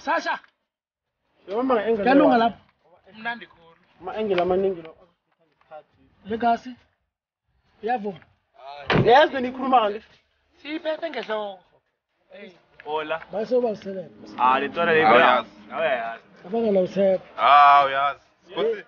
Sasha. Yoma engela. Kalunga lapha. Mnandi khulu. Engela amaningi lo. Legasi. Uyavuma? Yazi nikhuluma ngale. Siphethe ngehloko. Hola. Bayisoba usebenza. Lentwana leyo. Awuyazi. Abangela uthepha. Uyazi.